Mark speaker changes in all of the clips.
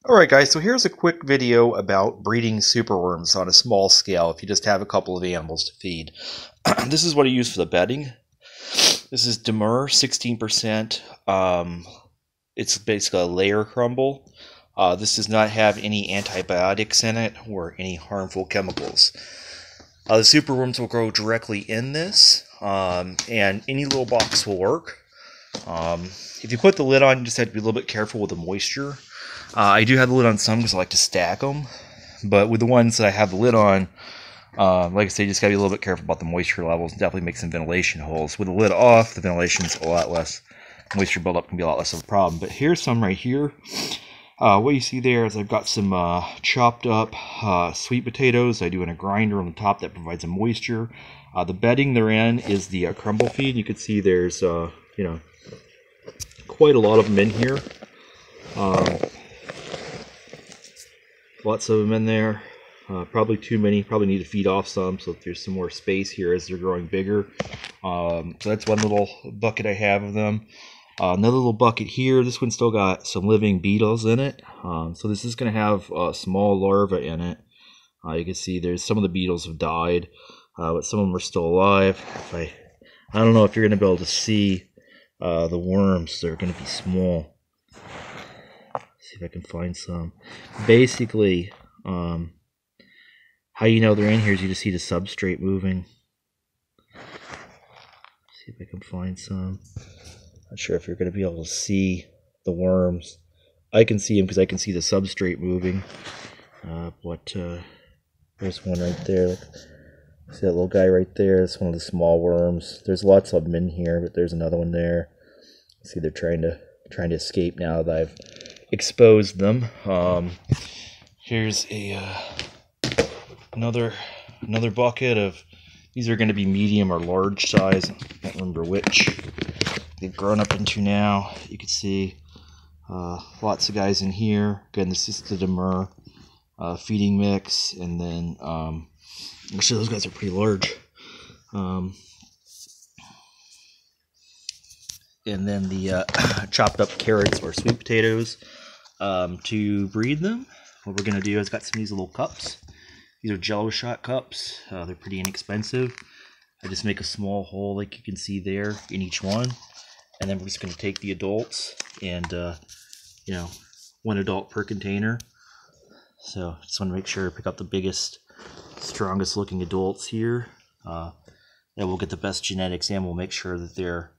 Speaker 1: Alright guys, so here's a quick video about breeding superworms on a small scale if you just have a couple of animals to feed. This is what I use for the bedding. This is Dumor, 16%. It's basically a layer crumble. This does not have any antibiotics in it or any harmful chemicals. The superworms will grow directly in this, and any little box will work. If you put the lid on, you just have to be a little bit careful with the moisture. I do have the lid on some because I like to stack them, but with the ones that I have the lid on, like I say, you just got to be a little bit careful about the moisture levels. Definitely make some ventilation holes. With the lid off, the ventilation's a lot less, moisture buildup can be a lot less of a problem. But here's some right here. What you see there is I've got some chopped up sweet potatoes. I do in a grinder on the top that provides some moisture. The bedding they're in is the crumble feed. You can see there's quite a lot of them in here. Lots of them in there. Probably too many. Probably need to feed off some so that there's some more space here as they're growing bigger. So that's one little bucket I have of them. Another little bucket here. This one still got some living beetles in it. So this is going to have a small larva in it. You can see there's some of the beetles have died, but some of them are still alive. I don't know if you're going to be able to see the worms. They're going to be small. See if I can find some. Basically, how you know they're in here is you just see the substrate moving. See if I can find some. Not sure if you're going to be able to see the worms. I can see them because I can see the substrate moving. There's one right there. See that little guy right there? That's one of the small worms. There's lots of them in here, but there's another one there. See, they're trying to escape now that I've exposed them. Here's another bucket of, these are going to be medium or large size. I can't remember which they've grown up into now. You can see lots of guys in here. Again, this is the Dumor feeding mix, and then actually those guys are pretty large. And then the chopped up carrots or sweet potatoes. To breed them, what we're going to do is got some of these little cups. These are Jello shot cups. They're pretty inexpensive. I just make a small hole like you can see there in each one. And then we're just going to take the adults and, one adult per container. So just want to make sure to pick up the biggest, strongest looking adults here. And we'll get the best genetics and we'll make sure that they're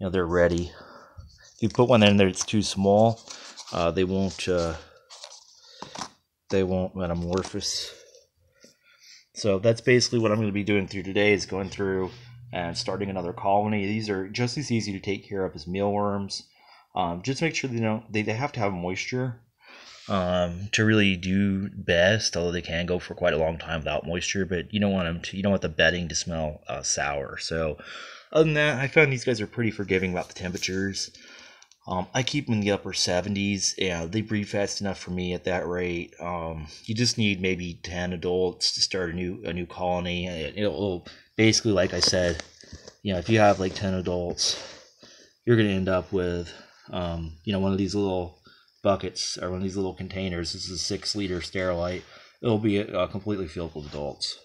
Speaker 1: ready. If you put one in there that's too small, they won't metamorphose. So that's basically what I'm going to be doing through today, is going through and starting another colony. These are just as easy to take care of as mealworms. Just make sure they have to have moisture to really do best, although they can go for quite a long time without moisture, but you don't want the bedding to smell sour. So other than that, I found these guys are pretty forgiving about the temperatures. I keep them in the upper 70s, and they breed fast enough for me at that rate. You just need maybe 10 adults to start a new colony. It'll basically, like I said, if you have like 10 adults, you're going to end up with, one of these little buckets or one of these little containers. This is a 6-liter sterilite. It'll be completely filled with adults.